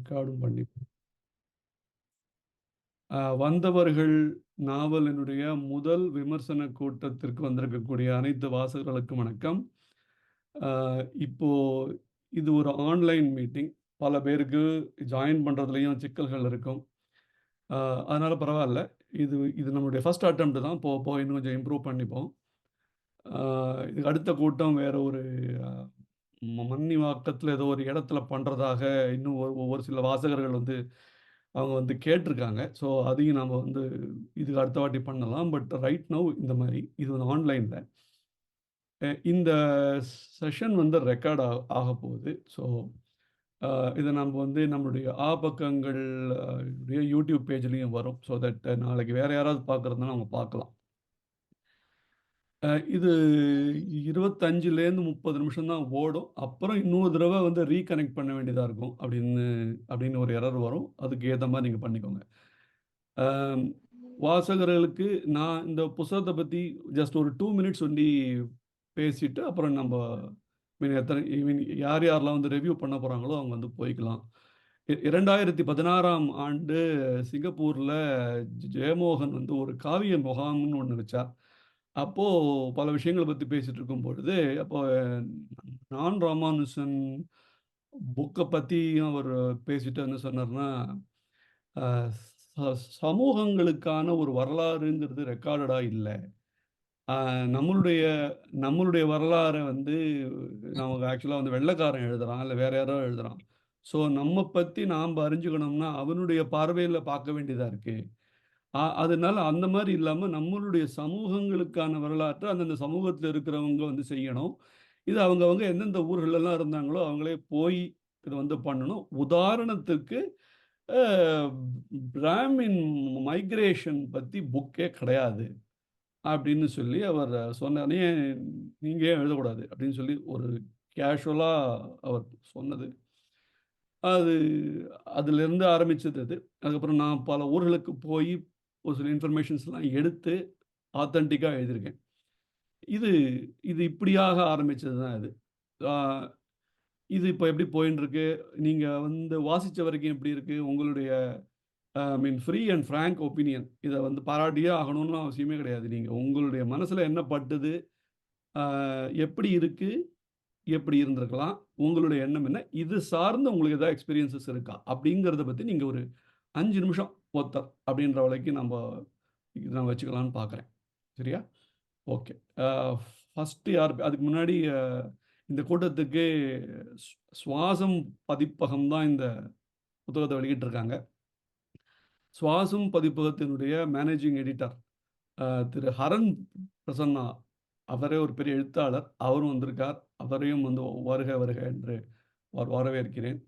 ரெக்கார்டும் பண்ணி வந்தவர்கள் நாவலினுடைய முதல் விமர்சன கூட்டத்திற்கு வந்திருக்கக்கூடிய அனைத்து வாசகர்களுக்கும் வணக்கம். இப்போ இது ஒரு ஆன்லைன் மீட்டிங். பல பேருக்கு ஜாயின் பண்ணுறதுலையும் சிக்கல்கள் இருக்கும். அதனால் பரவாயில்ல. இது இது நம்மளுடைய ஃபர்ஸ்ட் அட்டெம்ப்ட் தான். போக இன்னும் கொஞ்சம் இம்ப்ரூவ் பண்ணிப்போம். இதுக்கு அடுத்த கூட்டம் வேற ஒரு மன்னிவாக்கத்தில் ஏதோ ஒரு இடத்துல பண்ணுறதாக இன்னும் ஒரு சில வாசகர்கள் வந்து அவங்க வந்து கேட்டிருக்காங்க. ஸோ அதையும் நம்ம வந்து இதுக்கு அடுத்த வாட்டி பண்ணலாம். பட் ரைட் நவ் இந்த மாதிரி இது வந்து ஆன்லைனில் இந்த செஷன் வந்து ரெக்கார்ட் ஆகப்போகுது. ஸோ இதை நம்ம வந்து நம்மளுடைய பக்கங்கள் யூடியூப் பேஜ்லேயும் வரும். ஸோ தட் நாளைக்கு வேறு யாராவது பார்க்குறதுனா அவங்க பார்க்கலாம். இது 25லேருந்து 30 நிமிஷம் தான் ஓடும். அப்புறம் இன்னொரு தடவை வந்து ரீகனெக்ட் பண்ண வேண்டியதா இருக்கும் அப்படின்னு ஒரு எரர் வரும். அதுக்கு ஏத்த மாரி நீங்க பண்ணிக்கோங்க. வாசகர்களுக்கு நான் இந்த புத்தகத்த பத்தி ஜஸ்ட் ஒரு 2 மினிட்ஸ் சொல்லி பேசிட்டு, அப்புறம் நம்ப யார் யாரெல்லாம் வந்து ரிவ்யூ பண்ண போறாங்களோ அவங்க வந்து போய்க்கலாம். 2016ஆம் ஆண்டு சிங்கப்பூர்ல ஜெயமோகன் வந்து ஒரு காவிய முகாம்னு ஒண்ணு வச்சார். அப்போ பல விஷயங்கள பத்தி பேசிட்டு இருக்கும் பொழுது, அப்போ நான் ராமானுஜன் புக்க பத்தியும் அவரு பேசிட்டு என்ன சொன்னார்ன்னா, அ ச சமூகங்களுக்கான ஒரு வரலாறுங்கிறது ரெக்கார்டடா இல்ல. அ நம்மளுடைய நம்மளுடைய வரலாற வந்து நமக்கு ஆக்சுவலா வந்து வெள்ளைக்காரன் எழுதுறான், இல்ல வேற யாரோ எழுதுறான். ஸோ நம்ம பத்தி நாம அறிஞ்சுக்கணும்னா, அவனுடைய பார்வையில பார்க்க வேண்டியதா இருக்கு. அதனால அந்த மாரி இல்லாம நம்மளுடைய சமூகங்களுக்கான வரலாற்ற அந்தந்த சமூகத்தில இருக்கிறவங்க வந்து செய்யணும். இது அவங்கவங்க எந்தெந்த ஊர்கள்லாம் இருந்தாங்களோ, அவங்களே போய் இத வந்து பண்ணணும். உதாரணத்துக்கு அ பிராமின் மைக்ரேஷன் பத்தி புக்கே கிடையாது. அப்படின்னு சொல்லி அவர் சொன்னார். நீங்க ஏன் எழுதக்கூடாது? அப்படின்னு சொல்லி ஒரு கேஷுவலா அவர் சொன்னது. அது அதிலிருந்து ஆரம்பிச்சது அது. அதுக்கப்புறம் நான் பல ஊர்களுக்கு போய் ஒரு சில இன்ஃபர்மேஷன்ஸ்லாம் எடுத்து ஆத்தென்டிக்கா எழுதியிருக்கேன். இது இது இப்படியாக ஆரம்பிச்சது தான் இது. ஆ இது இப்ப எப்படி போயின்ருக்கு? நீங்க வந்து வாசிச்ச வரைக்கும் எப்படி இருக்கு? உங்களுடைய I mean free and frank opinion. இத வந்து பாராட்டியே ஆகணும்னு அவசியமே கிடையாது. நீங்க உங்களுடைய மனசுல என்ன பட்டுது? ஆ எப்படி இருக்கு? எப்படி இருந்திருக்கலாம்? உங்களுடைய எண்ணம் என்ன? இது சார்ந்து உங்களுக்கு ஏதாவது எக்ஸ்பீரியன்ஸஸ் இருக்கா? அப்படிங்கிறத பத்தி நீங்க ஒரு 5 நிமிஷம் ஒருத்தர் அப்படின்ற வரைக்கும் இத நான் வச்சுக்கலாம்னு பார்க்குறேன். சரியா? ஓகே. அ ஃபர்ஸ்ட் யார் அதுக்கு முன்னாடி இந்த கூட்டத்துக்கு ஸ் சுவாசம் பதிப்பகம் தான் இந்த புத்தகத்த வெளியிட்டிருக்காங்க. சுவாசம் பதிப்பகத்தினுடைய மேனேஜிங் எடிட்டர் திரு ஹரன் பிரசன்னா. அவரே ஒரு பெரிய எழுத்தாளர். அவரும் வந்திருக்கார். அவரையும் வந்து வருக வருக என்று வரவேற்கிறேன்.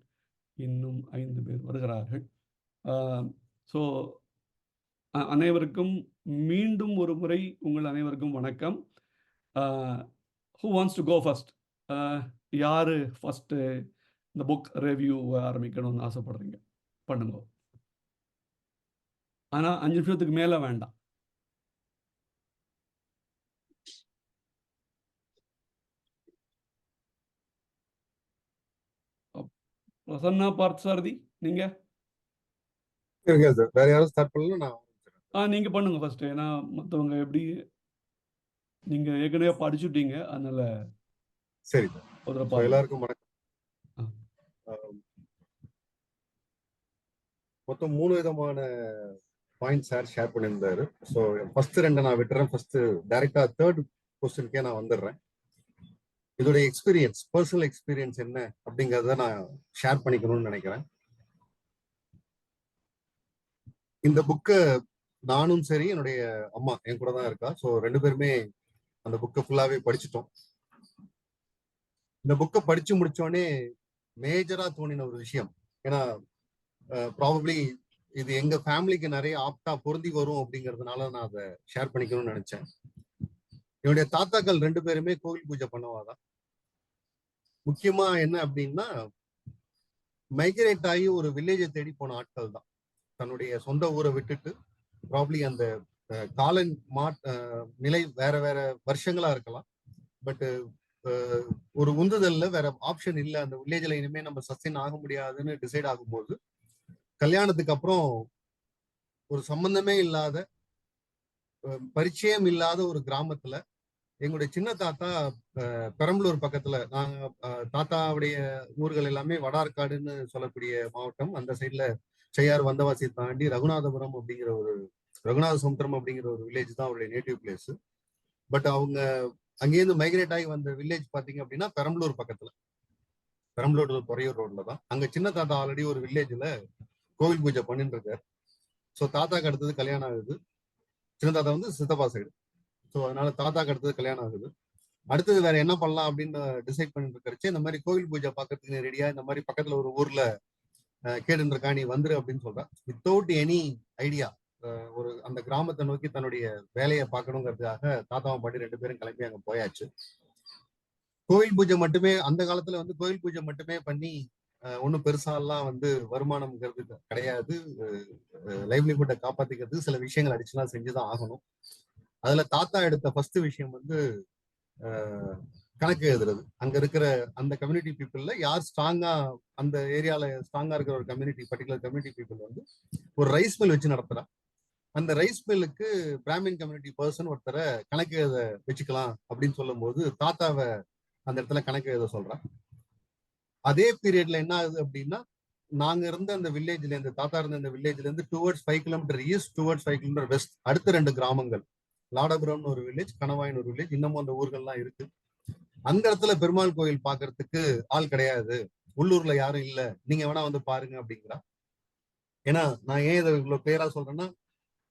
இன்னும் 5 பேர் வருகிறார்கள். ஆ ஸோ அனைவருக்கும் மீண்டும் ஒரு முறை உங்கள் அனைவருக்கும் வணக்கம். Ah who wants to go first? அ யாரு ஃபர்ஸ்ட்டு இந்த புக் ரிவ்யூவ ஆரம்பிக்கணும்னு ஆசைப்படுறீங்க? பண்ணுங்க. ஆனா 5 நிமிஷத்துக்கு மேல வேண்டாம். பிரசன்னா பார்த்தசாரதி நீங்க? இருங்க சார். வேற யாரும் ஸ்டார்ட் பண்ணல, நான் ஆரம்பிச்சிடுறேன். நீங்க பண்ணுங்க ஃபர்ஸ்ட்டு. ஏன்னா மத்தவங்க எப்படி நீங்க ஏற்கனவே படிச்சுட்டீங்க. அதனால சரி சார். ஒரு தடவ ஸோ பாருங்க. எல்லாருக்கும் வணக்கம். ஆ. மொத்தம் 3 விதமான பாயிண்ட் சார் ஷேர் பண்ணியிருந்தாரு. ஸோ ஃபர்ஸ்ட் 2 நான் விட்டுறேன். ஃபர்ஸ்ட் டைரக்டா தேர்ட் கொஸ்டினுக்கே நான் வந்துடுறேன். இதோட எக்ஸ்பீரியன்ஸ், பர்சனல் எக்ஸ்பீரியன்ஸ் என்ன அப்படிங்கிறத நான் ஷேர் பண்ணிக்கணும்னு நினைக்கிறேன். இந்த புக்கை நானும் சரி, என்னுடைய அம்மா என் கூட தான் இருக்கா. ஸோ 2 பேருமே அந்த புக்கை ஃபுல்லாவே படிச்சுட்டோம். இந்த புக்கை படிச்சு முடிச்சோடனே மேஜரா தோணின ஒரு விஷயம், ஏன்னா ப்ராபப்ளி இது எங்க ஃபேமிலிக்கு நிறைய ஆப்டா பொருந்தி வரும் அப்படிங்கிறதுனால நான் அதை ஷேர் பண்ணிக்கணும்னு நினைச்சேன். என்னுடைய தாத்தாக்கள் 2 பேருமே கோவில் பூஜை பண்ணவாதான். முக்கியமா என்ன அப்படின்னா, மைக்ரேட் ஆகி ஒரு வில்லேஜை தேடி போன ஆட்கள் தான். தன்னுடைய சொந்த ஊரை விட்டுட்டு ப்ராப்ளி அந்த கால நிலை வேற வேற வருஷங்களா இருக்கலாம். பட் ஒரு உந்துதல்ல வேற ஆப்ஷன் இல்லை, அந்த வில்லேஜ்ல இனிமே நம்ம சஸ்டெயின் ஆக முடியாதுன்னு டிசைட் ஆகும்போது, கல்யாணத்துக்கு அப்புறம் ஒரு சம்பந்தமே இல்லாத, பரிச்சயம் இல்லாத ஒரு கிராமத்துல எங்களுடைய சின்ன தாத்தா பெரம்பலூர் பக்கத்துல, நாங்க தாத்தாவுடைய ஊர்கள் எல்லாமே வடார்காடுன்னு சொல்லக்கூடிய மாவட்டம். அந்த சைட்ல செய்யார் வந்தவாசி தாண்டி ரகுநாதபுரம் அப்படிங்கிற ஒரு ரகுநாத சமுத்திரம் அப்படிங்கிற ஒரு வில்லேஜ் தான் அவருடைய நேட்டிவ் பிளேஸ். பட் அவங்க அங்கேருந்து மைக்ரேட் ஆகி வந்த வில்லேஜ் பாத்தீங்க அப்படின்னா பெரம்பலூர் பக்கத்துல, பெரம்பலூர் துறையூர் ரோட்ல தான். அங்க சின்ன தாத்தா ஆல்ரெடி ஒரு வில்லேஜ்ல கோவில் பூஜை பண்ணிட்டு இருக்காரு. ஸோ தாத்தாக்கு அடுத்தது கல்யாணம் ஆகுது. சின்ன தாத்தா வந்து சித்தப்பா சைடு. ஸோ அதனால தாத்தாக்கு அடுத்தது கல்யாணம் ஆகுது. அடுத்தது வேற என்ன பண்ணலாம் அப்படின்னு டிசைட் பண்ணிட்டு இருக்கிறச்சு, இந்த மாதிரி கோவில் பூஜை பார்க்கறதுக்கு ரெடியா இந்த மாதிரி பக்கத்துல ஒரு ஊர்ல கேட்டு இருக்கா, நீ வந்துரு அப்படின்னு சொல்றா. வித்தவுட் எனி ஐடியா, ஒரு அந்த கிராமத்தை நோக்கி தன்னுடைய வேலையை பார்க்கணுங்கிறதுக்காக தாத்தாவும் பாட்டி 2 பேரும் கிளம்பி அங்க போயாச்சு. கோவில் பூஜை மட்டுமே அந்த காலத்துல வந்து கோவில் பூஜை மட்டுமே பண்ணி ஒன்றும் பெருசாலாம் வந்து வருமானம்ங்கிறது கிடையாது. லைவ்லிஹுட்டை காப்பாத்திக்கிறது சில விஷயங்கள் அடிச்சுலாம் செஞ்சுதான் ஆகணும். அதுல தாத்தா எடுத்த ஃபர்ஸ்ட் விஷயம் வந்து கணக்கு எழுதுறது. அங்க இருக்கிற அந்த கம்யூனிட்டி பீப்புள்ல யார் ஸ்ட்ராங்கா, அந்த ஏரியால ஸ்ட்ராங்கா இருக்கிற ஒரு கம்யூனிட்டி, பர்டிகுலர் கம்யூனிட்டி பீப்புள் வந்து ஒரு ரைஸ் மில் வச்சு நடத்துறா. அந்த ரைஸ் மில்லுக்கு பிராமின் கம்யூனிட்டி பர்சன் ஒருத்தரை கணக்கு எழுத வச்சுக்கலாம் அப்படின்னு சொல்லும் போது தாத்தாவை அந்த இடத்துல கணக்கு எழுத சொல்றான். அதே பீரியட்ல என்ன ஆகுது அப்படின்னா, நாங்க இருந்த அந்த வில்லேஜ்ல இருந்து, தாத்தா இருந்த அந்த வில்லேஜ்ல இருந்து towards 5 kilometre east, towards 5 kilometre west அடுத்த 2 கிராமங்கள், லாடபுரம்னு ஒரு வில்லேஜ், கணவாயின்னு ஒரு வில்லேஜ், இன்னமும் அந்த ஊர்கள்லாம் இருக்கு. அந்த இடத்துல பெருமாள் கோயில் பாக்குறதுக்கு ஆள் கிடையாது, உள்ளூர்ல யாரும் இல்ல, நீங்க வேணா வந்து பாருங்க அப்படிங்கிறா. ஏன்னா நான் ஏன் இதை இவ்வளவு பேரா சொல்றேன்னா,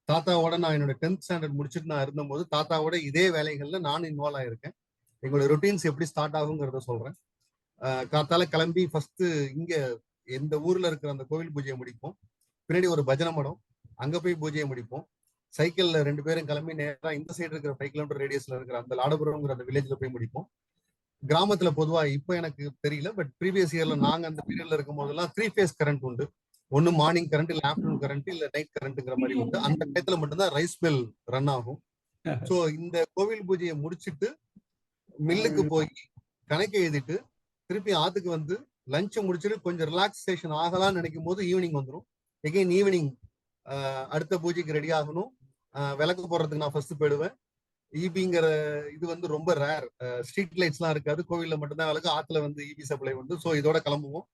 தாத்தாவோட நான் என்னோட 10th ஸ்டாண்டர்ட் முடிச்சுட்டு நான் இருந்தபோது தாத்தாவோட இதே வேலைகள்ல நானும் இன்வால்வ் ஆயிருக்கேன். எங்களுடைய ரொட்டீன்ஸ் எப்படி ஸ்டார்ட் ஆகுங்கிறத சொல்றேன். காத்தால கிளம்பி ஃபர்ஸ்ட் இங்க எந்த ஊர்ல இருக்கிற அந்த கோவில் பூஜையை முடிப்போம். பின்னாடி ஒரு பஜனை மடம், அங்க போய் பூஜையை முடிப்போம். சைக்கிள்ல 2 பேரும் கிளம்பி நேரா இந்த சைடு இருக்கிற 5 கிலோமீட்டர் ரேடியஸ்ல இருக்கிற அந்த லாடபுரம்ங்கிற அந்த வில்லேஜ்ல போய் முடிப்போம். கிராமத்துல பொதுவா இப்ப எனக்கு தெரியல, பட் ப்ரீவியஸ் இயர்ல நாங்க அந்த பீரியட்ல இருக்கும் போதெல்லாம் 3 ஃபேஸ் கரண்ட் உண்டு. ஒன்னு மார்னிங் கரண்ட், இல்ல ஆஃப்டர்நூன் கரண்ட், இல்ல நைட் கரண்ட்ங்கிற மாதிரி உண்டு. அந்த டயத்துல மட்டும்தான் ரைஸ் மில் ரன் ஆகும். சோ இந்த கோவில் பூஜையை முடிச்சுட்டு மில்லுக்கு போய் கணக்கு எழுதிட்டு திருப்பி ஆத்துக்கு வந்து லஞ்ச் முடிச்சுட்டு கொஞ்சம் ரிலாக்ஸேஷன் ஆகலாம்னு நினைக்கும் போது ஈவினிங் வந்துடும். எகைன் ஈவினிங் அடுத்த பூஜைக்கு ரெடி ஆகணும். விளக்கு போடுறதுக்கு நான் ஃபர்ஸ்ட் போயிடுவேன். ஈபிங்கிற இது வந்து ரொம்ப ரேர். ஸ்ட்ரீட் லைட்ஸ் எல்லாம் இருக்காது, கோவில்ல மட்டும்தான் விளக்கு, ஆத்துல வந்து ஈபி சப்ளை வந்து. ஸோ இதோட கிளம்புவோம்.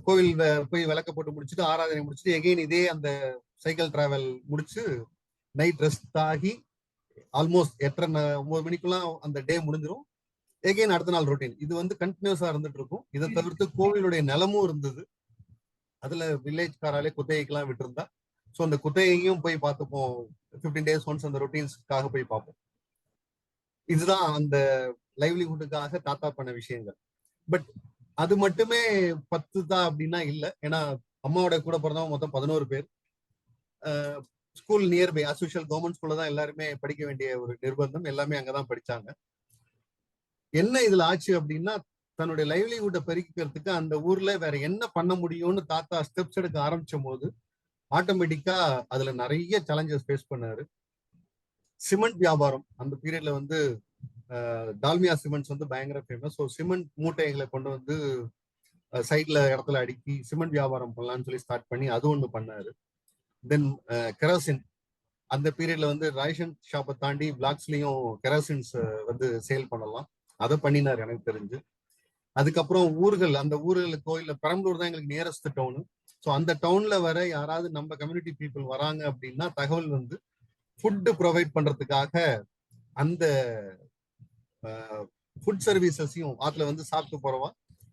கோவில் போய் விளக்க போட்டு முடிச்சுட்டு ஆராதனை முடிச்சுட்டு எகைன் இதே அந்த சைக்கிள் டிராவல் முடிச்சு நைட் ரெஸ்ட் ஆகி ஆல்மோஸ்ட் 8:30-9 மணிக்குலாம் அந்த டே முடிஞ்சிடும். எகைன் அடுத்த நாள் ரொட்டீன் இது வந்து கண்டினியூஸா இருந்துட்டு இருக்கும். இதை தவிர்த்து கோவிலுடைய நிலமும் இருந்தது. அதுல வில்லேஜ் காராலே குத்தகைக்கெல்லாம் விட்டுருந்தா. ஸோ அந்த குத்தகையும் போய் பார்த்துப்போம். 15 days ஒன்ஸ் அந்த ரொட்டீன்ஸ்க்காக போய் பார்ப்போம். இதுதான் அந்த லைவ்லிஹுட்டுக்காக தாத்தா பண்ண விஷயங்கள். பட் அது மட்டுமே 10 தான் அப்படின்னா இல்ல. ஏன்னா அம்மாவோட கூட பிறந்தவங்க மொத்தம் 11 பேர். ஸ்கூல் நியர்பை அஸ்யூஷுவல் கவர்மெண்ட் ஸ்கூல்ல தான் எல்லாருமே படிக்க வேண்டிய ஒரு நிர்பந்தம். எல்லாமே அங்கதான் படிச்சாங்க. என்ன இதுல ஆச்சு அப்படின்னா, தன்னுடைய லைவ்லிஹுட்டை பெருக்கிறதுக்கு அந்த ஊர்ல வேற என்ன பண்ண முடியும்னு தாத்தா ஸ்டெப்ஸ் எடுக்க ஆரம்பிச்சும் போது ஆட்டோமேட்டிக்கா அதுல நிறைய சேலஞ்சஸ் ஃபேஸ் பண்ணாரு. சிமெண்ட் வியாபாரம் அந்த பீரியட்ல வந்து டால்மியா சிமெண்ட்ஸ் வந்து பயங்கர ஃபேமஸ். ஸோ சிமெண்ட் மூட்டைகளை கொண்டு வந்து சைட்ல இடத்துல அடுக்கி சிமெண்ட் வியாபாரம் பண்ணலாம்னு சொல்லி ஸ்டார்ட் பண்ணி அது ஒண்ணு பண்ணாரு. தென் கெரோசின் அந்த பீரியட்ல வந்து ரேஷன் ஷாப்பை தாண்டி பிளாக்ஸ்லயும் கெரோசின்ஸ் வந்து சேல் பண்ணலாம், அதை பண்ணினார் எனக்கு தெரிஞ்சு. அதுக்கப்புறம் ஊர்கள், அந்த ஊர்களுக்கு கோயில்ல பெரம்பலூர் தான் எங்களுக்கு நியரஸ்ட் டவுனு. ஸோ அந்த டவுன்ல வர யாராவது நம்ம கம்யூனிட்டி பீப்புள் வராங்க அப்படின்னா தகவல் வந்து ஃபுட்டு ப்ரொவைட் பண்றதுக்காக அந்த ஃபுட் சர்வீசஸையும் ஆத்துல வந்து சாப்பிட்டு போறவா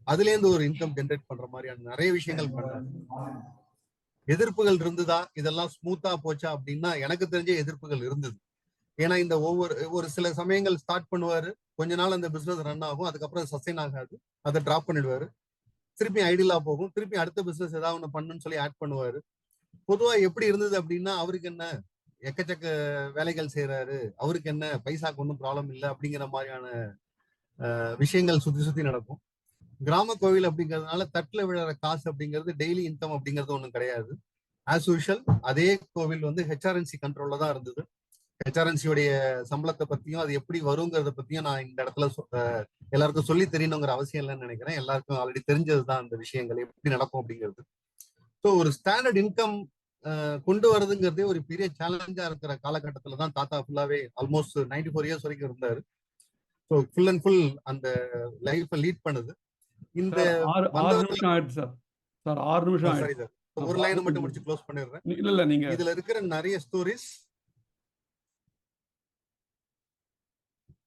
அதுல இருந்து ஒரு இன்கம் ஜென்ரேட் பண்ற மாதிரியான நிறைய விஷயங்கள் பண்ணாரு. எதிர்ப்புகள் இருந்துதா, இதெல்லாம் ஸ்மூத்தா போச்சா அப்படின்னா எனக்கு தெரிஞ்ச எதிர்ப்புகள் இருந்தது. ஏன்னா இந்த ஒரு சில சமயங்கள் ஸ்டார்ட் பண்ணுவாரு, கொஞ்ச நாள் அந்த பிசினஸ் ரன் ஆகும், அதுக்கப்புறம் சஸ்டைன் ஆகாது, அதை டிராப் பண்ணிடுவாரு, திருப்பி ஐடியலா போகும், திருப்பி அடுத்த பிசினஸ் ஏதாவது ஒண்ணு பண்ணுன்னு சொல்லி ஆட் பண்ணுவாரு. பொதுவா எப்படி இருந்தது அப்படின்னா, அவருக்கு என்ன எக்கச்சக்க வேலைகள் செய்யறாரு, அவருக்கு என்ன பைசாக்கு ஒன்றும் ப்ராப்ளம் இல்லை அப்படிங்கிற மாதிரியான விஷயங்கள் சுத்தி சுத்தி நடக்கும். கிராம கோவில் அப்படிங்கிறதுனால தட்டுல விழுற காசு அப்படிங்கிறது டெய்லி இன்கம் அப்படிங்கிறது ஒண்ணும் கிடையாது. ஆஸ் யூஷுவல் அதே கோவில் வந்து ஹெச்ஆர்என்சி கண்ட்ரோல்ல தான் இருந்தது. ஹெச்ஆர்என்சியோடைய சம்பளத்தை பத்தியும் அது எப்படி வருங்கிறத பத்தியும் நான் இந்த இடத்துல எல்லாருக்கும் சொல்லி தெரியணுங்கிற அவசியம் இல்லைன்னு நினைக்கிறேன். எல்லாருக்கும் ஆல்ரெடி தெரிஞ்சதுதான் அந்த விஷயங்கள் எப்படி நடக்கும் அப்படிங்கிறது. ஸோ ஒரு ஸ்டாண்டர்ட் இன்கம் கொண்டு வரதுங்கிறதே ஒரு பெரிய சேலஞ்சா இருக்கிற காலகட்டத்துல தான் தாத்தா ஃபுல்லாவே ஆல்மோஸ்ட் 94 இயர்ஸ் வரைக்கும் இருந்தாரு. ஸோ ஃபுல் அண்ட் ஃபுல் அந்த லைஃப்பை லீட் பண்ணுது. இந்த ஆறு நிமிஷம் ஆயிடுச்சு சார். சார் 6 நிமிஷம் சாரி ஆயிடுச்சு. சார், ஒரு லைன் மட்டும் முடிச்சு க்ளோஸ் பண்ணிடுறேன். இல்ல நீங்க இதுல இருக்கிற நிறைய ஸ்டோரிஸ்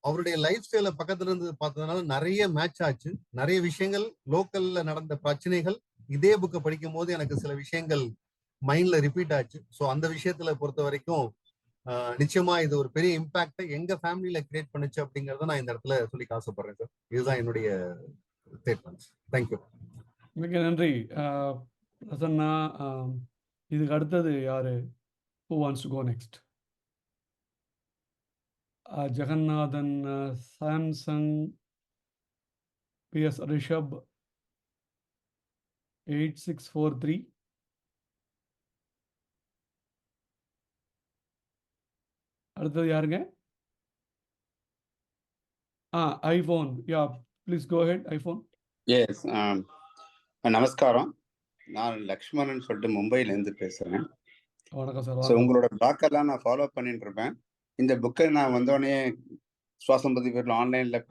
அவருடைய லைஃப் ஸ்டைல பக்கத்துல இருந்து பார்த்ததுனால நிறைய மேட்ச் ஆச்சு. நிறைய விஷயங்கள் லோக்கல்ல நடந்த பிரச்சனைகள் இதே புக்கை படிக்கும் போது எனக்கு சில விஷயங்கள் மைண்ட்ல ரிப்பீட் ஆச்சு. ஸோ அந்த விஷயத்துல பொறுத்த வரைக்கும் நிச்சயமா இது ஒரு பெரிய இம்பாக்டை எங்க ஃபேமிலியில கிரியேட் பண்ணுச்சு அப்படிங்கறத நான் இந்த இடத்துல சொல்லி ஆசைப்படுறேன் சார். இதுதான் என்னுடைய ஸ்டேட்மெண்ட்ஸ். தேங்க்யூ. மிக நன்றி பிரசன்னா. இதுக்கு அடுத்தது யாரு? Who wants to go next? Jagannathan, Samsung, PS Rishabh 8643. அடுத்தது யாருங்க? IPhone. Yeah please go ahead. IPhone. Yes, நமஸ்காரம். நான் லக்ஷ்மணன் சொல்லிட்டு மும்பையிலேருந்து பேசுகிறேன். வணக்கம் சார். ஸோ உங்களோட டாக்கெல்லாம் நான் ஃபாலோ பண்ணிட்டு இருப்பேன். இந்த புக்கை நான் வந்தோடனே சுவாசம் பற்றி பேரில் ஆன்லைனில்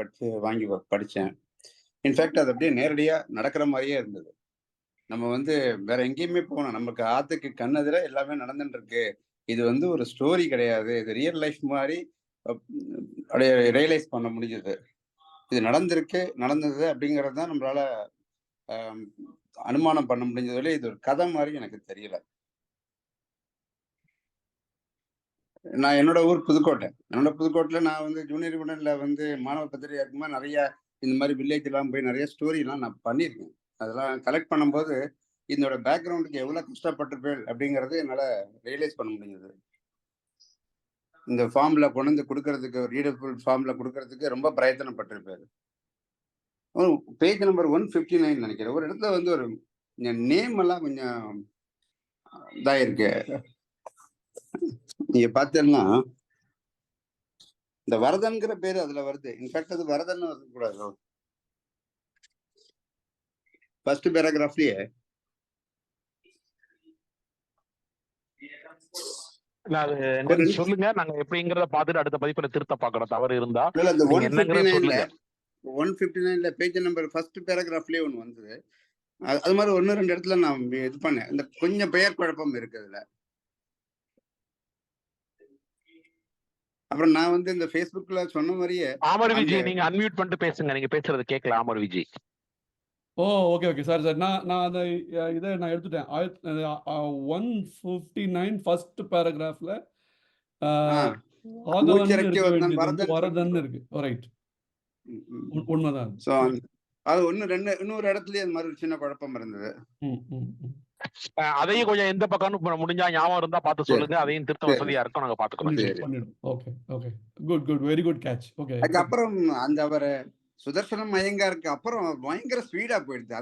வாங்கி படித்தேன். இன்ஃபேக்ட் அது அப்படியே நேரடியாக நடக்கிற மாதிரியே இருந்தது. நம்ம வேற எங்கேயுமே போகணும், நமக்கு ஆத்துக்கு கண்ணெதிர எல்லாமே நடந்துட்டு இருக்கு. இது ஒரு ஸ்டோரி கிடையாது, இது ரியல் லைஃப் மாதிரி அப்படியே ரியலைஸ் பண்ண முடிஞ்சது. இது நடந்தது அப்படிங்கிறது தான் நம்மளால அனுமானம் பண்ண முடிஞ்சதுல இது ஒரு கதை மாதிரி எனக்கு தெரியல. நான் என்னோட ஊர் புதுக்கோட்டை. புதுக்கோட்டையில நான் ஜூனியர் யூனியன்ல மாணவ பத்திரிகை இருக்கும்போது நிறைய இந்த மாதிரி வில்லேஜ் எல்லாம் போய் நிறைய ஸ்டோரி எல்லாம் நான் பண்ணியிருக்கேன். அதெல்லாம் கலெக்ட் பண்ணும்போது இதோட பேக்ரவுண்டுக்கு எவ்வளவு கஷ்டப்பட்டிருப்பேன் அப்படிங்கறது என்னால ரியலைஸ் பண்ண முடிஞ்சது. இந்த ஃபார்ம்ல கொண்டு வந்து கொடுக்கறதுக்கு, ரீடபிள் ஃபார்ம்ல கொடுக்கறதுக்கு ரொம்ப பிரயத்தனப்பட்டிருப்பாரு. பேஜ் நம்பர் 159 நினைக்கிறேன். ஒரு இடத்துல ஒரு நேம் எல்லாம் கொஞ்சம் இதாயிருக்கு. நீங்க பார்த்தீங்கன்னா இந்த வரதன்கிற பேரு அதுல வருது. இன்ஃபேக்ட் அது வரதன் வரக்கூடாது. ஃபர்ஸ்ட் பேராகிராஃப்லயே சொல்லுங்க, நாங்க எப்படிங்கிறத பார்த்துட்டு அடுத்த பதிப்புல திருத்த பாக்குறோம். தவறு இருந்தா 159ல பேஜ் நம்பர் ஃபர்ஸ்ட் பேராகிராஃப்லயே ஒண்ணு வந்தது. அது மாதிரி 1-2 இடத்துல நான் இது பண்ணேன். இந்த கொஞ்சம் பெயர் குழப்பம் இருக்கு அதுல. அப்புறம் நான் இந்த Facebookல சொன்ன மாதிரியே ஆமர் விஜய் நீங்க அன்மியூட் பண்ணிட்டு பேசுங்க, நீங்க பேசுறது கேட்கல. ஆமர் விஜய். Okay sir. நான் அந்த இதை நான் எடுத்துட்டேன். 159 ஃபர்ஸ்ட் பேராகிராஃப்ல வரதன் இருக்கு. ரைட், உண்மைதான். அது இன்னொரு இடத்துலயே அந்த மாதிரி ஒரு சின்ன குழப்பம் இருந்தது. அதையும் கொஞ்சம் எந்த பக்கம்னு முடிஞ்சா ஞாபகம் இருந்தா பார்த்து சொல்லுங்க. அதையும் திருத்த வசதியா இருக்கும், நாங்க பாத்துக்கலாம். Okay, good, very good catch. Okay. அதுக்கப்புறம் அவரை சுதர்சனம் ஐயங்காருக்கு அப்புறம் பயங்கர ஸ்பீடா போயிடுது.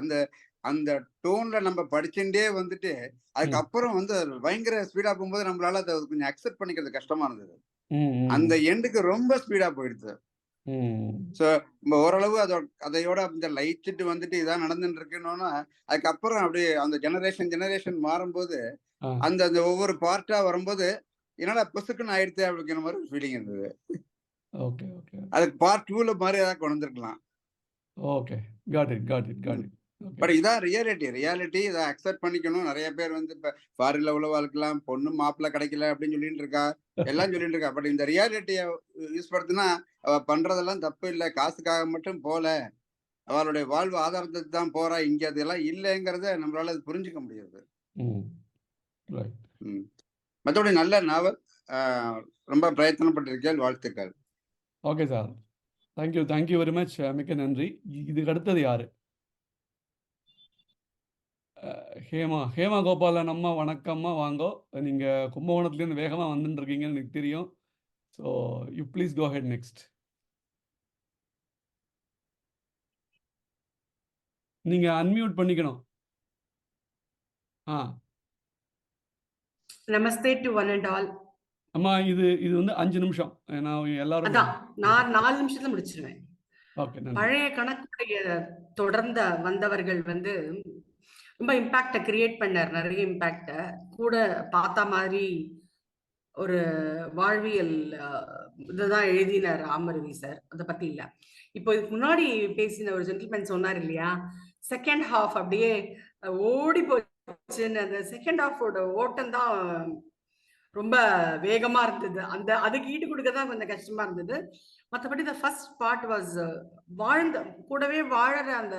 அந்த டோன்ல நம்ம படிச்சுட்டே அதுக்கப்புறம் பயங்கர ஸ்பீடா போகும்போது நம்மளால அதை கொஞ்சம் அக்செப்ட் பண்ணிக்கிறது கஷ்டமா இருந்தது. அந்த எண்டுக்கு ரொம்ப ஸ்பீடா போயிடுது. சோ ஓரளவு அதையோட லைச்சிட்டு இதான் நடந்துட்டு இருக்குன்னு அதுக்கப்புறம் அப்படியே அந்த ஜெனரேஷன் மாறும்போது அந்த ஒவ்வொரு பார்ட்டா வரும்போது என்னடா புசுக்குன்னு ஆயிடுச்சு அப்படிங்கிற மாதிரி ஒரு ஃபீலிங் இருந்தது. அதுக்கு பார்ட் 2ல மாதிரி ஏதாவது கொண்டு வந்திருக்கலாம். Okay, got it. பட் இதான் ரியாலிட்டி இதை அக்செப்ட் பண்ணிக்கணும். நிறைய பேர் இப்ப ஃபாரின்ல உழவாளுக்கெல்லாம் பொண்ணு மாப்பிள்ள கிடைக்கல அப்படின்னு சொல்லிட்டு இருக்கா, எல்லாம் சொல்லிட்டு இருக்கா. பட் இந்த ரியாலிட்டியை யூஸ் படுத்தினா அவ பண்றதெல்லாம் தப்பு இல்லை, காசுக்காக மட்டும் போல, அவளுடைய வாழ்வு ஆதாரத்துக்கு தான் போறா. இங்க அதெல்லாம் இல்லைங்கிறத நம்மளால அது புரிஞ்சுக்க முடியாது. மற்றபடி நல்ல நாவல், ரொம்ப பிரயத்தனப்பட்டிருக்கேன். வாழ்த்துக்கள். Okay sir, thank you very much. மிக்க நன்றி. இதுக்கு அடுத்தது யாரு? ஹேமா கோபாலன் அம்மா, வணக்கம்மா, வாங்கோ. நீங்க கும்பகோணத்துலேருந்து வேகமா வந்துட்டு இருக்கீங்கன்னு எனக்கு தெரியும். So you please go ahead next. நீங்க அன்மியூட் பண்ணிக்கணும். Namaste to one and all. அம்மா இது வந்து 5 நிமிஷம். நான் எல்லாரும் அதான் நான் 4 நிமிஷத்துல முடிச்சிருவேன். ஓகே, நன்றி. பழைய கணக்குடைய தொடர்ந்த வந்தவர்கள் வந்து ரொம்ப இம்பாக்ட கிரியேட் பண்ணார். நிறைய இம்பாக்ட கூட பார்த்த மாதிரி ஒரு வாழ்வியல் இதுதான் எழுதினார் ராமரவி சார். அதை பத்தி இல்ல. இப்போ இதுக்கு முன்னாடி பேசின ஒரு ஜென்டில்மேன் சொன்னார் இல்லையா, செகண்ட் ஹாஃப் அப்படியே ஓடி போச்சுன்னு. அந்த செகண்ட் ஹாஃபோட ஓட்டம் தான் ரொம்ப வேகமா இருந்தது. அதுக்கு ஈடு கொடுக்க தான் கொஞ்சம் கஷ்டமா இருந்தது. மற்றபடி த ஃபர்ஸ்ட் பார்ட் வாஸ் வாழ்ந்த கூடவே வாழற அந்த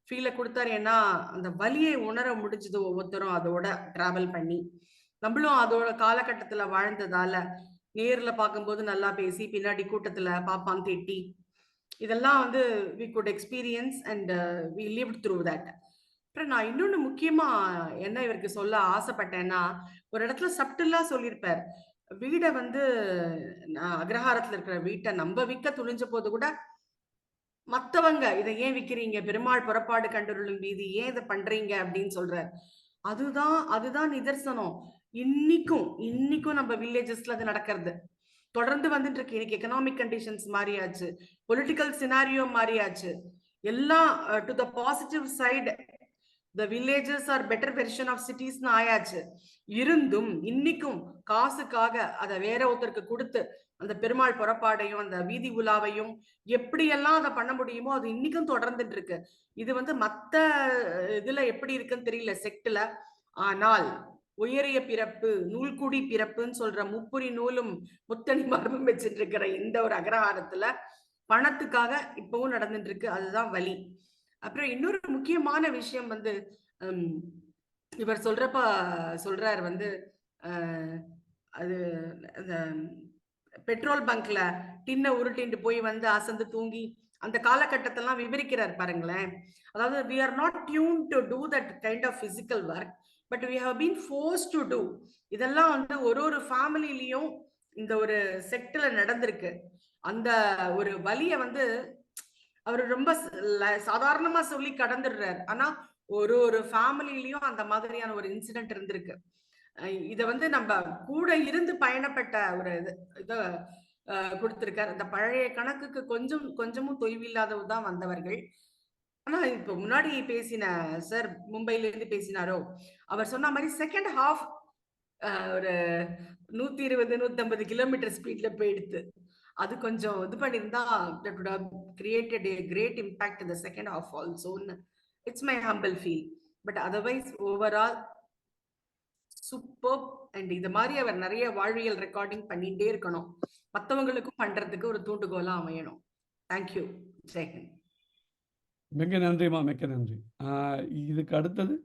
ஃபீலை கொடுத்தாரு. ஏன்னா அந்த வலியை உணர முடிஞ்சது ஒவ்வொருத்தரும் அதோட டிராவல் பண்ணி. நம்மளும் அதோட காலகட்டத்துல வாழ்ந்ததால நேர்ல பார்க்கும்போது நல்லா பேசி பின்னாடி கூட்டத்துல பாப்பான் திட்டி இதெல்லாம் வந்து we good experience and we lived through that. அப்புறம் நான் இன்னொன்னு முக்கியமா என்ன இவருக்கு சொல்ல ஆசைப்பட்டேன்னா, ஒரு இடத்துல சப்டிலா சொல்லியிருப்பார். வீடை வந்து அக்ரஹாரத்துல இருக்கிற வீட்டை நம்ம விற்க துணிஞ்ச போது கூட மத்தவங்க இதை ஏன் விக்கிறீங்க, பெருமாள் புறப்பாடு கண்டுருளும் வீதி, ஏன் இதை பண்றீங்க அப்படின்னு சொல்றாரு. அதுதான் நிதர்சனம். இன்னைக்கும் நம்ம வில்லேஜஸ்ல அது நடக்கிறது தொடர்ந்து வந்துட்டு இருக்கு. இன்னைக்கு எக்கனாமிக் கண்டிஷன்ஸ் மாறியாச்சு, பொலிட்டிக்கல் சினாரியோ மாறியாச்சு, எல்லாம் to the positive side. The villages are better version of சிட்டிஸ்னு ஆயாச்சு. இருந்தும் இன்னைக்கும் காசுக்காக அதை வேற ஒருத்தருக்கு கொடுத்து அந்த பெருமாள் புறப்பாடையும் அந்த வீதி உலாவையும் எப்படியெல்லாம் அதை பண்ண முடியுமோ அது இன்னைக்கும் தொடர்ந்துட்டு இருக்கு. இது வந்து மத்த இதுல எப்படி இருக்குன்னு தெரியல செக்ட்ல. ஆனால் உயரிய பிறப்பு நூல்குடி பிறப்புன்னு சொல்ற முப்புரி நூலும் முத்தணி மரபும் வச்சுட்டு இருக்கிற இந்த ஒரு அக்ரஹாரத்துல பணத்துக்காக இப்பவும் நடந்துட்டு இருக்கு. அதுதான் வலி. அப்புறம் இன்னொரு முக்கியமான விஷயம் வந்து இவர் சொல்றாரு வந்து அது அந்த பெட்ரோல் பங்க்ல டின்ன உருட்டிட்டு போய் வந்து அசந்து தூங்கி அந்த காலகட்டத்தெல்லாம் விவரிக்கிறார் பாருங்களேன். அதாவது we are not tuned to do that kind of physical work, but we have been forced to do. இதெல்லாம் வந்து ஒரு ஃபேமிலிலையும் இந்த ஒரு செக்ட்ல நடந்திருக்கு. அந்த ஒரு வலிய வந்து அவர் ரொம்ப சாதாரணமா சொல்லி கடந்துடுறாரு. ஆனா ஒரு ஃபேமிலிலையும் அந்த மாதிரியான ஒரு இன்சிடென்ட் இருந்திருக்கு. இத வந்து நம்ம கூட இருந்து பயணப்பட்ட ஒரு இத கொடுத்திருக்காரு. அந்த பழைய கணக்குக்கு கொஞ்சமும் தொய்வில்லாதவர் தான் வந்தவர்கள். ஆனா இப்ப முன்னாடி பேசின சார் மும்பைல இருந்து பேசினாரோ, அவர் சொன்ன மாதிரி செகண்ட் ஹாஃப் ஒரு 120-150 கிலோமீட்டர் ஸ்பீட்ல போயிடுது. அது கொஞ்சம் இது பண்ணியிருந்தா that would have created a great impact in the second half also. It's my humble feel. But otherwise overall super. And இது மாதிரி அவர் நிறைய வாழ்வியல் ரெக்கார்டிங் பண்ணிட்டே இருக்கணும். மற்றவங்களுக்கும் பண்றதுக்கு ஒரு தூண்டுகோலா அமையணும். தேங்க்யூ. ஜெயஹிந்த். மிக்க நன்றிமா, மிக்க நன்றி. இதுக்கு அடுத்தது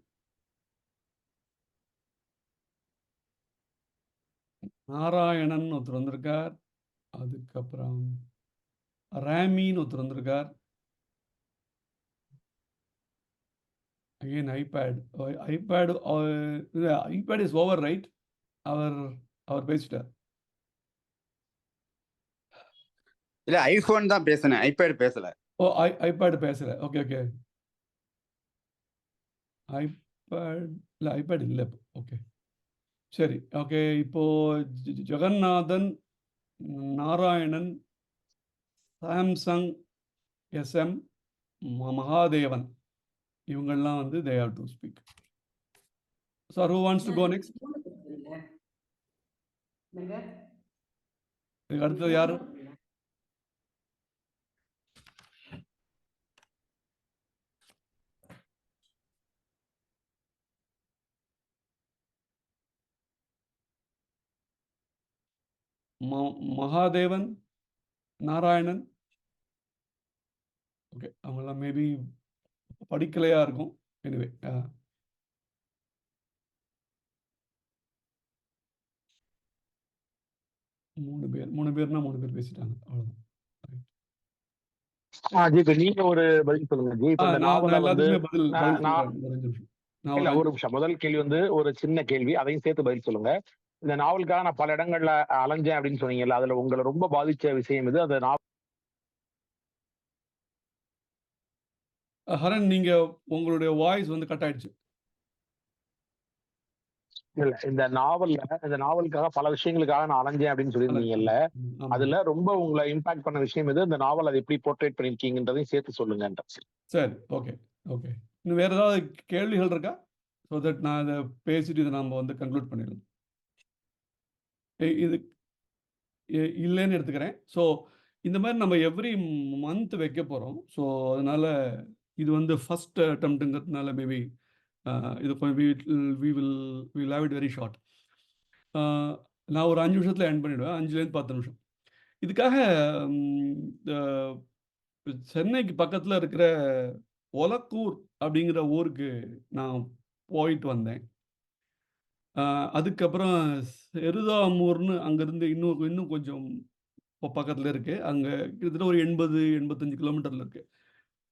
நாராயணன் ஒருத்தர் வந்திருக்கார். அதுக்கப்புறம் ராமின்னு ஒருத்தர் வந்திருக்கார். Again iPad is over right. அவர் பேசிட்டார். இல்ல ஐபோன் தான் பேசினேன், ஐபேட் பேசல. ஓ, ஐபேட் பேசல. Okay okay. ஐபேட் இல்லை. ஓகே சரி. ஓகே. இப்போ ஜெகநாதன், நாராயணன், சாம்சங், SM, மகாதேவன் இவங்கெல்லாம் வந்து they have to speak. So who wants to go next? அடுத்தது யாரு? மகாதேவன், நாராயணன். ஓகே, அவங்கெல்லாம் மேபி படிக்கலையா இருக்கும். எனிவே மூணு பேர்னா 3 பேர் பேசிட்டாங்க. அவ்வளவுதான். நீங்க ஒரு பதில் சொல்லுங்க ஜி. இப்ப இந்த நாவல வந்து ஒரு நிமிஷம். முதல் கேள்வி வந்து ஒரு சின்ன கேள்வி, அதையும் சேர்த்து பதில் சொல்லுங்க. இந்த நாவலுக்காக நான் பல இடங்கள்ல அலைஞ்சேன் அப்படின்னு சொன்னீங்கல்ல, அதுல உங்களை ரொம்ப பாதிச்ச விஷயம் இது? அந்த ஹரன், நீங்க உங்களுடைய வாய்ஸ் வந்து கட் ஆயிடுச்சு. இல்ல இந்த நாவலுக்காக பல விஷயங்களுக்காக நான் அலைஞ்சேன் அப்படின்னு சொல்லியிருந்தீங்கல்ல, ஆமா. அதுல ரொம்ப உங்களை இம்பாக்ட் பண்ண விஷயம் எது? இந்த நாவல் அதை எப்படி போர்ட்ரேட் பண்ணிருக்கீங்கன்றதையும் சேர்த்து சொல்லுங்கன்ற. சரி. ஓகே. ஓகே. இன்னும் வேற ஏதாவது கேள்விகள் இருக்கா? ஸோ தட் நான் இத பேசிட்டு இத நாம வந்து கன்க்ளூட் பண்ணிடலாம். இது இல்லைன்னு எடுத்துக்கிறேன். ஸோ இந்த மாரி நம்ம எவ்ரி மந்த் வைக்க போறோம். ஸோ அதனால இது வந்து ஃபர்ஸ்ட் அட்டெம்ப்ட்ங்கிறதுனால மேபி இது கொஞ்சம் we will have it very short. நான் ஒரு 5 நிமிஷத்துல எண்ட் பண்ணிடுவேன். 5லேருந்து 10 நிமிஷம். இதுக்காக இந்த சென்னைக்கு பக்கத்துல இருக்கிற ஒலக்கூர் அப்படிங்கிற ஊருக்கு நான் போயிட்டு வந்தேன். அதுக்கப்புறம் செருதாமூர்ன்னு அங்கேருந்து இன்னும் கொஞ்சம் பக்கத்துல இருக்கு. அங்க கிட்டத்தட்ட ஒரு 80, 85 கிலோமீட்டர்ல இருக்கு.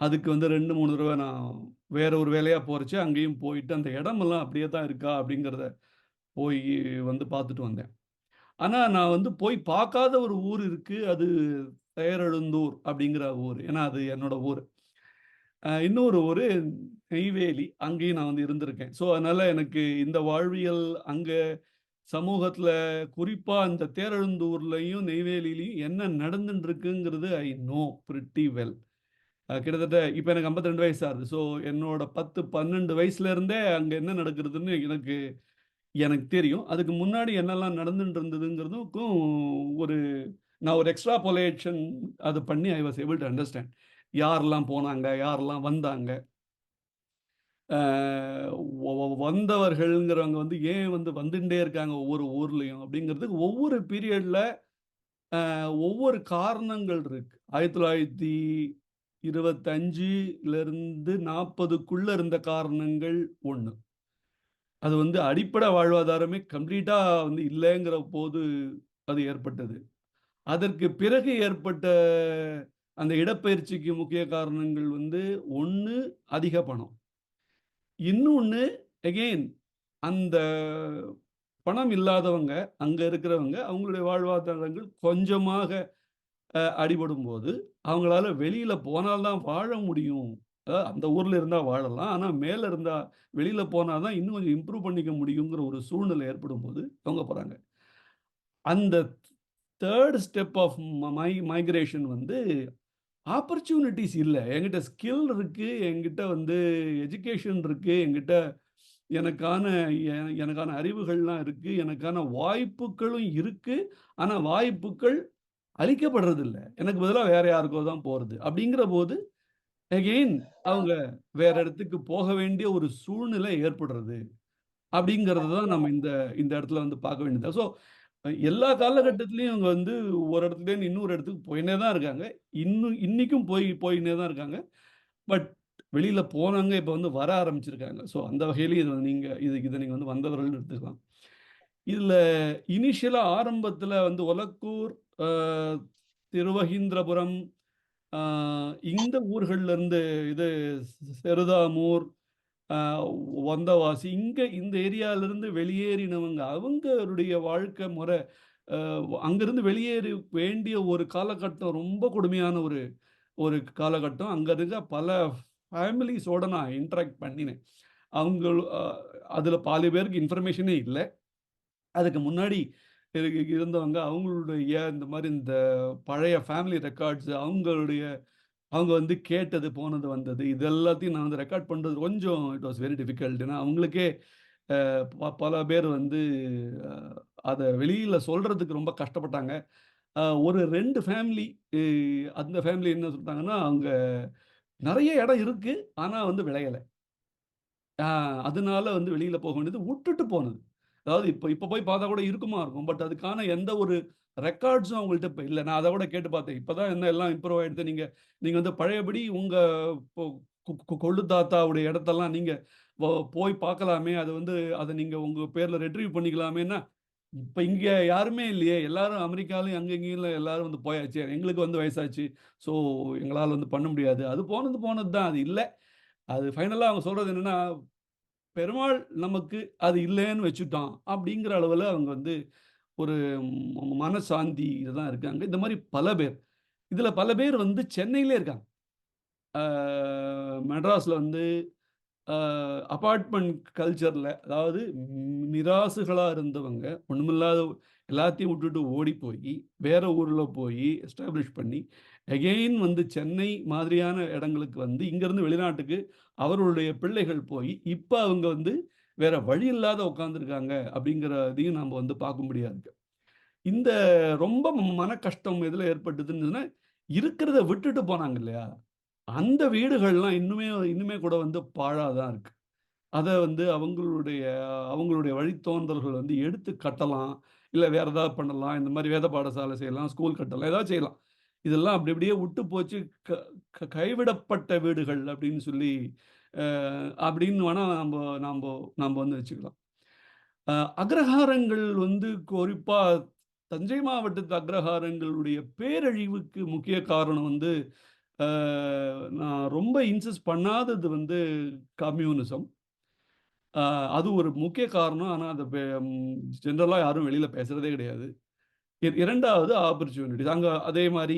அதுக்கு வந்து 2, 3 தடவ நான் வேற ஒரு வேலையா போறச்சு, அங்கேயும் போயிட்டு அந்த இடமெல்லாம் அப்படியே தான் இருக்கா அப்படிங்கிறத போய் வந்து பார்த்துட்டு வந்தேன். ஆனா நான் வந்து போய் பார்க்காத ஒரு ஊர் இருக்கு. அது தேரெழுந்தூர் அப்படிங்கிற ஊர். ஏன்னா அது என்னோட ஊர். இன்னொரு ஊரு நெய்வேலி. அங்கேயும் நான் வந்து இருந்திருக்கேன். ஸோ அதனால எனக்கு இந்த வாழ்வியல் அங்க சமூகத்துல குறிப்பா அந்த தேரெழுந்தூர்லயும், நெய்வேலியிலயும் என்ன நடந்துட்டு இருக்குங்கிறது ஐ நோ பிரிட்டி வெல். கிட்டத்தட்ட இப்ப எனக்கு 52 வயசு ஆகுது. ஸோ என்னோட 10, 12 வயசுல இருந்தே அங்க என்ன நடக்கிறதுன்னு எனக்கு எனக்கு தெரியும். அதுக்கு முன்னாடி என்னெல்லாம் நடந்துட்டு இருந்ததுங்கிறதுக்கும் ஒரு நான் ஒரு எக்ஸ்ட்ராபோலேஷன் அது பண்ணி I was able to understand. யாரெல்லாம் போனாங்க? யாரெல்லாம் வந்தாங்க? அ வந்தவர்கள்ங்கிறவங்க வந்து ஏன் வந்து வந்துட்டே இருக்காங்க ஒவ்வொரு ஊர்லயும் அப்படிங்கிறதுக்கு ஒவ்வொரு பீரியட்ல ஒவ்வொரு காரணங்கள் இருக்கு. 1925லிருந்து 40க்குள்ள இருந்த காரணங்கள் ஒண்ணு. அது வந்து அடிப்படை வாழ்வாதாரமே கம்ப்ளீட்டா வந்து இல்லைங்கிற போது அது ஏற்பட்டது. அதற்கு பிறகு ஏற்பட்ட அந்த இடப்பெயர்ச்சிக்கு முக்கிய காரணங்கள் வந்து, 1 அதிக பணம். இன்னொன்னு அகெயின் அந்த பணம் இல்லாதவங்க, அங்க இருக்கிறவங்க, அவங்களுடைய வாழ்வாதாரங்கள் கொஞ்சமாக அடிபடும்போது, அவங்களால வெளியில போனால் தான் வாழ முடியும். அந்த ஊர்ல இருந்தா வாழலாம். ஆனா மேல இருந்தா வெளியில போனா தான் இன்னும் கொஞ்சம் இம்ப்ரூவ் பண்ணிக்க முடியுங்கிற ஒரு சூழ்நிலை ஏற்படும்போது, அவங்க போறாங்க. அந்த 3 ஸ்டெப் ஆஃப் மைக்ரேஷன் வந்து ஆப்பர்ச்சுனிட்டீஸ் இல்ல. என்கிட்ட ஸ்கில் இருக்கு. என்கிட்ட வந்து எஜுகேஷன் இருக்கு. என்கிட்ட எனக்கான எனக்கான அறிவுகள்லாம் இருக்கு. எனக்கான வாய்ப்புகளும் இருக்கு. ஆனா வாய்ப்புகள் அளிக்கப்படுறதில்ல. எனக்கு பதிலா வேற யாருக்கோ தான் போறது. அப்படிங்கிறபோது அகெயின் அவங்க வேற இடத்துக்கு போக வேண்டிய ஒரு சூழ்நிலை ஏற்படுறது. அப்படிங்கிறது தான் நம்ம இந்த இந்த இடத்துல வந்து பார்க்க வேண்டியது. ஸோ எல்லா காலகட்டத்திலயும் இவங்க வந்து ஒரு இடத்துலேருந்து இன்னொரு இடத்துக்கு போயின்னே தான் இருக்காங்க. இன்னைக்கும் போயின்னே தான் இருக்காங்க. பட் வெளியில போனவங்க இப்ப வந்து வர ஆரம்பிச்சிருக்காங்க. ஸோ அந்த வகையிலயும் இது வந்து இத நீங்க வந்து வந்தவர்கள்ன்னு எடுத்துக்கலாம். இதுல இனிஷியலா ஆரம்பத்துல வந்து ஒலக்கூர், அ திருவஹீந்திரபுரம், அ இந்த ஊர்கள்ல இருந்து இது செருதாமூர், அ வந்தவாசி இந்த ஏரியாலிருந்து வெளியேறினவங்க, அவங்களுடைய வாழ்க்கை முறை அங்கிருந்து வெளியேற வேண்டிய ஒரு காலகட்டம் ரொம்ப கொடுமையான ஒரு ஒரு காலகட்டம். அங்க இருக்க பல ஃபேமிலிஸோட நான் இன்டராக்ட் பண்ணினேன். அவங்கள் அதுல பாதி பேருக்கு இன்ஃபர்மேஷனே இல்ல. அதுக்கு முன்னாடி இருந்தவங்க அவங்களுடைய இந்த மாரி இந்த பழைய ஃபேமிலி ரெக்கார்ட்ஸ் அவங்க வந்து கேட்டது, போனது, வந்தது இது எல்லாத்தையும் நான் வந்து ரெக்கார்ட் பண்றது கொஞ்சம் இட் வாஸ் வெரி டிஃபிகல்ட். ஏன்னா அவங்களுக்கே பல பேர் வந்து அ அத வெளியில சொல்றதுக்கு ரொம்ப கஷ்டப்பட்டாங்க. ஒரு 2 ஃபேமிலி இ அந்த ஃபேமிலி என்ன சொல்ட்டாங்கன்னா, அங்க நெறைய இடம் இருக்கு. ஆனா வந்து விளையல. ஆ அதனால வந்து வெளியில போக வேண்டியது வுட்டுட்டு போனது. அதாவது இப்ப இப்ப போய் பார்த்தா கூட இருக்குமா இருக்கும். பட் அதுக்கான எந்த ஒரு ரெக்கார்ட்ஸும் அவங்கள்ட்ட இப்ப இல்ல. நான் அத கூட கேட்டு பார்த்தேன். இப்ப தான் என்ன எல்லாம் இம்ப்ரூவ் ஆயிடுது. நீங்க நீங்க வந்து பழையபடி உங்க பொ கொ கொ கொள்ளு தாத்தாவுடைய இடத்தெல்லாம் நீங்க வ போய் பார்க்கலாமே. அது வந்து அத நீங்க உங்க பேர்ல ரெட்ரீவ் பண்ணிக்கலாமேன்னா, இப்ப இங்க யாருமே இல்லையே. எல்லாரும் அமெரிக்காலயும் அங்க இங்கயும் எல்லாரும் வந்து போயாச்சு. எங்களுக்கு வந்து வயசாச்சு. ஸோ எங்களால வந்து பண்ண முடியாது. அது போனது போனது தான். அது இல்ல. அது ஃபைனலா அவங்க சொல்றது என்னன்னா, பெருமாள் நமக்கு அது இல்லன்னு வச்சுட்டான். அப்படிங்கிற அளவுல அவங்க வந்து ஒரு மனசாந்தியில தான் இருக்காங்க. இந்த மாரி பல பேர். இதுல பல பேர் வந்து சென்னையிலே இருக்காங்க. ஆ மெட்ராஸ்ல வந்து அபார்ட்மெண்ட் கல்ச்சரில், அதாவது நிராசுகளாக இருந்தவங்க ஒன்றுமில்லாத எல்லாத்தையும் விட்டுட்டு ஓடி போய் வேற ஊரில் போய் எஸ்டாப்ளிஷ் பண்ணி எகெயின் வந்து சென்னை மாதிரியான இடங்களுக்கு வந்து இங்கேருந்து வெளிநாட்டுக்கு அவர்களுடைய பிள்ளைகள் போய் இப்போ அவங்க வந்து வேற வழி இல்லாத உட்காந்துருக்காங்க அப்படிங்கிறதையும் நம்ம வந்து பார்க்க முடியாது. இந்த ரொம்ப மன கஷ்டம் எதில் ஏற்பட்டுதுன்னு இருக்கிறத விட்டுட்டு போனாங்க இல்லையா, அந்த வீடுகள்லாம் இன்னுமே கூட வந்து பாழாக தான் இருக்கு. அத வந்து அவங்களுடைய வழித்தோன்றல்கள் வந்து எடுத்து கட்டலாம். இல்ல வேற ஏதாவது பண்ணலாம். இந்த மாரி வேத பாடசாலை செய்யலாம், ஸ்கூல் கட்டலாம், ஏதாவது செய்யலாம். இதெல்லாம் அப்படி அப்படியே விட்டு போச்சு. க க கைவிடப்பட்ட வீடுகள் அப்படின்னு சொல்லி அ அப்படின்னு வேணா நம்ப நம்ப வந்து வச்சுக்கலாம். அ அக்ரஹாரங்கள் வந்து குறிப்பா தஞ்சை மாவட்டத்து அக்ரஹாரங்களுடைய பேரழிவுக்கு முக்கிய காரணம் வந்து அ நான் ரொம்ப இன்சிஸ்ட் பண்ணாதது வந்து கம்யூனிசம். அ அது ஒரு முக்கிய காரணம். ஆனா, அத ஜெனரலா யாரும் வெளியில பேசுறதே கிடையாது. 2வது ஆப்பர்ச்சுனிட்டீஸ். அங்க அதே மாரி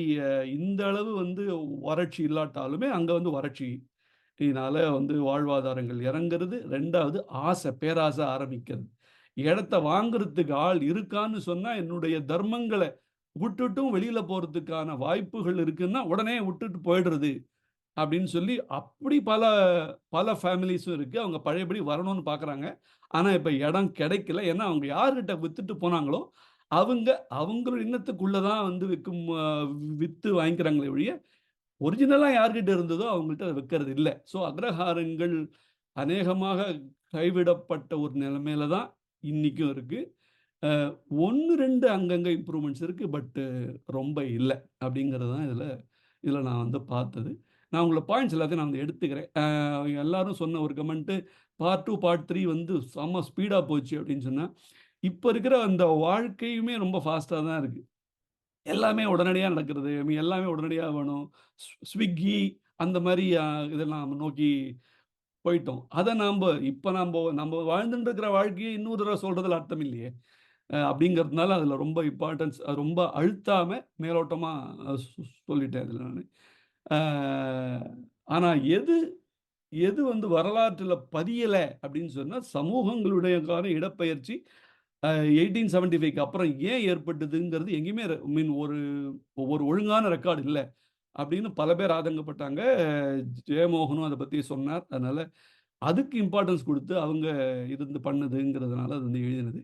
இந்த அளவு வந்து வறட்சி இல்லாட்டாலுமே, அங்க வந்து வறட்சியினால வந்து வாழ்வாதாரங்கள் இறங்குறது. 2வது பேராசை ஆரம்பிக்கிறது. இடத்த வாங்குறதுக்கு ஆள் இருக்கான்னு சொன்னா, என்னுடைய தர்மங்கள விட்டுட்டும் வெளியில போறதுக்கான வாய்ப்புகள் இருக்குன்னா, உடனே விட்டுட்டு போயிடுறது. அப்படின்னு சொல்லி அப்படி பல பல ஃபேமிலீஸும் இருக்கு. அவங்க பழையபடி வரணும்னு பார்க்குறாங்க. ஆனா, இப்ப இடம் கிடைக்கல. ஏன்னா, அவங்க யார்கிட்ட வித்துட்டு போனாங்களோ, அவங்க அவங்களோட எண்ணத்துக்குள்ள தான் வந்து வித்து வாங்கிக்கிறாங்களே ஒழிய, ஒரிஜினலா யார்கிட்ட இருந்ததோ அவங்கள்ட்ட அத விக்கிறது இல்ல. ஸோ அக்ரஹாரங்கள் அநேகமாக கைவிடப்பட்ட ஒரு நிலைமையில தான் இன்னைக்கும் இருக்கு. 1, 2 அங்கங்க இம்ப்ரூவ்மெண்ட்ஸ் இருக்கு. பட் ரொம்ப இல்ல. அப்படிங்கிறது தான் இதுல நான் வந்து பார்த்தது. நான் உங்களோட பாயிண்ட்ஸ் எல்லாத்தையும் நான் வந்து எடுத்துக்கிறேன். எல்லாரும் சொன்ன ஒரு கமெண்ட்டு, பார்ட் 2, பார்ட் 3 வந்து செம்ம ஸ்பீடா போச்சு அப்படின்னு சொன்னா, இப்ப இருக்கிற அந்த வாழ்க்கையுமே ரொம்ப ஃபாஸ்ட்டா தான் இருக்கு. எல்லாமே உடனடியா நடக்கிறது. எல்லாமே உடனடியா வேணும். ஸ்விக்கி அந்த மாரி இதெல்லாம் நம்ம நோக்கி போயிட்டோம். அத இப்ப நம்ப வாழ்ந்துட்டு இருக்கிற வாழ்க்கைய இன்னொரு தடவ சொல்றதுல அர்த்தம் இல்லையே! அப்படிங்கிறதுனால அதில ரொம்ப இம்பார்ட்டன்ஸ் ரொம்ப அழுத்தாம மேலோட்டமா சொல்லிட்டேன் அதில நானு. அ ஆனா எது வந்து வரலாற்றில பதியல அப்படின்னு சொன்னா, சமூகங்களுடையக்கான இடப்பெயர்ச்சி 1875க்கு அப்புறம் ஏன் ஏற்பட்டதுங்கிறது எங்கேயுமே ஒரு ஒழுங்கான ரெக்கார்ட் இல்ல. அப்படின்னு பல பேர் ஆதங்கப்பட்டாங்க. ஜெயமோகனும் அத பத்தி சொன்னார். அதனால அதுக்கு இம்பார்ட்டன்ஸ் குடுத்து அவங்க இருந்து பண்ணதுங்கிறதுனால அது வந்து எழுதினது.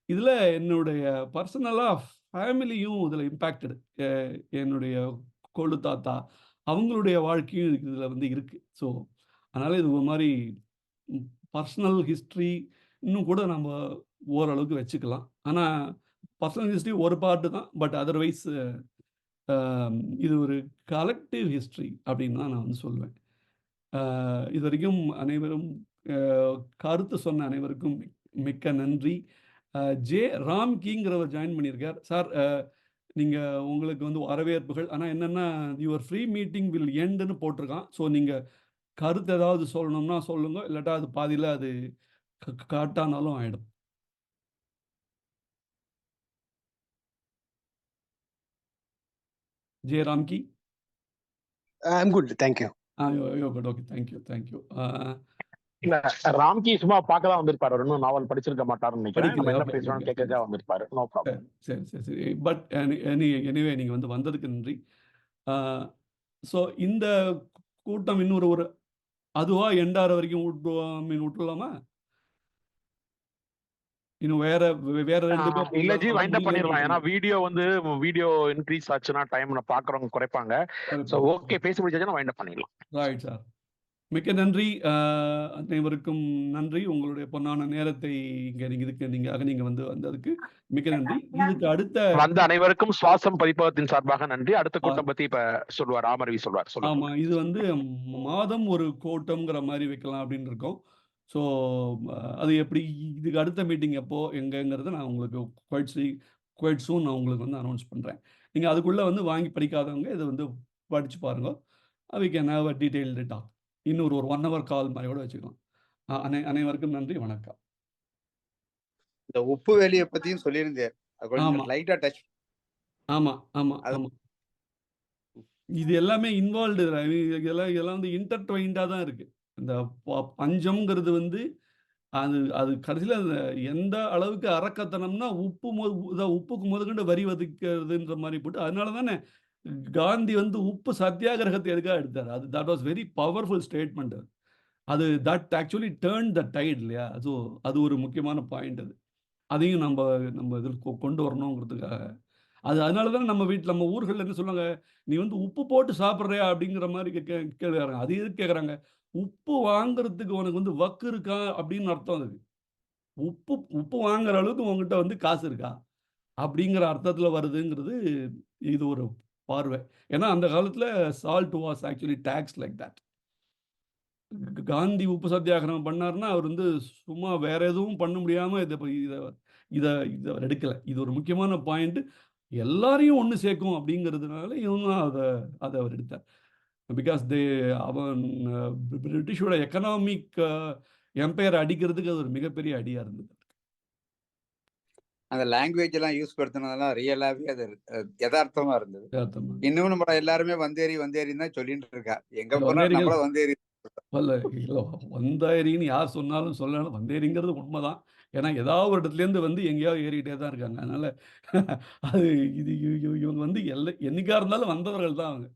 இதுல என்னுடைய பர்சனலா ஃபேமிலியும் இதுல இம்பாக்டட். எ என்னுடைய கொள்ளு தாத்தா, அவங்களுடைய வாழ்க்கையும் இதுல வந்து இருக்கு. ஸோ, அதனால இது ஒரு மாரி ம் பர்சனல் ஹிஸ்டரி இன்னும் கூட நம்ம ஓரளவுக்கு வச்சுக்கலாம். ஆனா, பர்சனல் ஹிஸ்டரி ஒரு பார்ட் தான். பட் அதர்வைஸ் அ இது ஒரு கலெக்டிவ் ஹிஸ்டரி அப்படின்னு தான் நான் வந்து சொல்லுவேன். இதுவரைக்கும் அனைவரும் அ கருத்து சொன்ன அனைவருக்கும் மிக்க நன்றி. ஜே. ராம்கிங்கிறவர் ஜாயின் பண்ணியிருக்கார். சார் நீங்க உங்களுக்கு வந்து வரவேற்புகள். ஆனா என்னன்னா, யுவர் ஃப்ரீ மீட்டிங் வில் எண்டுன்னு போட்டிருக்கான். ஸோ நீங்க கருத்து ஏதாவது சொல்லணும்னா சொல்லுங்க. இல்லாட்டா அது பாதியில அது கட் ஆனாலும் ஆயிடும். J. Ramki. I'm good. Thank you. You good. Okay. Thank you. Thank you. இல்ல ராம்கி சும்மா பார்க்க தான் வந்திருப்பாரு. அவர் இன்னும் நாவல் படிச்சிருக்க மாட்டாருன்னு நினைக்கிறேன். படிக்கல. நம்ம என்ன ஓகே. பேசுறோம்னு ஓகே. கேட்கறதுக்காக வந்திருப்பாரு. No problem. சரி. பட் எனிவே நீங்க வந்து வந்ததுக்கு நன்றி. ஸோ இந்த கூட்டம் இன்னொரு அதுவா எண்ட் ஆற வரைக்கும் விட்டுறலாமா? இன்னும் வேற 2 பேர் இல்ல ஜி வர வைண்ட் அப் பண்ணிடலாம். ஏன்னா முடியலன்னு வீடியோ இன்க்ரீஸ் ஆச்சுன்னா டைம் பாக்குறவங்க குறைப்பாங்க. சோ ஓகே பேசி முடிச்சாச்சுன்னா வைண்ட் அப் பண்ணிடலாம். Right sir. மிக்க நன்றி. அனைவருக்கும் நன்றி. உங்களுடைய பொன்னான நேரத்தை நீங்க வந்து வந்ததுக்கு மிக்க நன்றி. இதுக்கு அடுத்த வந்த அனைவருக்கும் சுவாசம் பதிப்பகத்தின் சார்பாக நன்றி. அடுத்த கூட்டம் பத்தி இப்ப சொல்லுவார். ராமரவி சொல்லுவார். ஆமா. சொல்லுங்க. இது வந்து மாதம் ஒரு கூட்டம்ங்கிற மாரி வைக்கலாம் அப்படின்னு இருக்கோம். ஸோ அது எப்படி இதுக்கு அடுத்த மீட்டிங் எப்போ, எங்கங்கிறத நான் உங்களுக்கு குவைட் சூன் நான் உங்களுக்கு வந்து அனௌன்ஸ் பண்றேன். நீங்க அதுக்குள்ள வந்து வாங்கி படிக்காதவங்க இத வந்து படிச்சு பாருங்க. We can have a detailed talk. இன்னொரு 1 ஹவர் கால் மாரி கூட வச்சுக்கலாம். அனைவருக்கும் நன்றி. வணக்கம். இந்த உப்பு வேலிய பத்தியும் சொல்லியிருந்தேன். அது ஆமா. கொஞ்சம் லைட்டா டச். ஆமா. அது இது எல்லாமே இன்வால்வ்டு இதுல. இதெல்லாம் வந்து இன்டர்ட்வைன்டா தான் இருக்கு. இந்த பஞ்சம்ங்கிறது வந்து அது அது கடைசியில அந்த எந்த அளவுக்கு அரக்கத்தனம்னா உப்புக்கு முதற்கொண்டு வரி விதிக்கிறதுன்ற மாரி போட்டு அதனால தானே காந்தி வந்து உப்பு சத்தியாகிரகத்தை எதுக்காக எடுத்தாரு. அது that was very powerful statement அது. அது that actually turn the tide இல்லையா? ஸோ அது ஒரு முக்கியமான பாயிண்ட் அது. அதையும் நம்ம இதில் கொண்டு வரணுங்கிறதுக்காக. அது அதனால தானே நம்ம ஊர்கள்ல என்ன சொல்லுவாங்க, "நீ வந்து உப்பு போட்டு சாப்பிடுறியா?" அப்படிங்கிற மாரி கேள்வி கேட்கறாங்க. அது எதுக்கு கேட்கறாங்க? உப்பு வாங்குறதுக்கு உனக்கு வந்து வக்கு இருக்கா? அப்படின்னு அர்த்தம் அதுக்கு. உப்பு உப்பு வாங்குற அளவுக்கு உன்கிட்ட வந்து காசு இருக்கா? அப்படிங்கிற அர்த்தத்தில வருதுங்கிறது இது ஒரு பார்வை. ஏன்னா அந்த காலத்தில salt was actually taxed like that. Gandhi உப்பு சத்தியாகிரகம் பண்ணாருன்னா, அவர் வந்து சும்மா வேற எதுவும் பண்ண முடியாம இத இத இத எடுக்கல. இது ஒரு முக்கியமான பாயிண்ட். எல்லாரையும் ஒண்ணு சேர்க்கும் அப்படிங்கிறதுனால இவங்க அத அவர் எடுத்தார். பிகாஸ் அவன் பிரிட்டிஷோட எக்கனாமிக் எம்பையர் அடிக்கிறதுக்கு அது ஒரு மிகப்பெரிய அடியா இருந்தது. அந்த லாங்குவேஜ் எல்லாம் யூஸ் படுத்தினதெல்லாம் ரியலாவே அது யதார்த்தமா இருந்தது. யதார்த்தமா. இன்னும் நம்ம எல்லாருமே வந்தேரின்னு தான் சொல்லிட்டு இருக்கா. எங்க போனாலும் வந்தேரிகள் நம்மள வந்தேரி. இல்ல வந்தேரின்னு யார் சொன்னாலும் சொல்லனாலும் வந்தேரிங்கிறது உண்மதான். ஏன்னா ஏதாவது ஒரு இடத்துலேருந்து வந்து எங்கேயாவது ஏறிக்கிட்டே தான் இருக்காங்க. அதனால அது இது இவங்க வந்து என்னைக்கா இருந்தாலும் வந்தவர்கள் தான் அவங்க.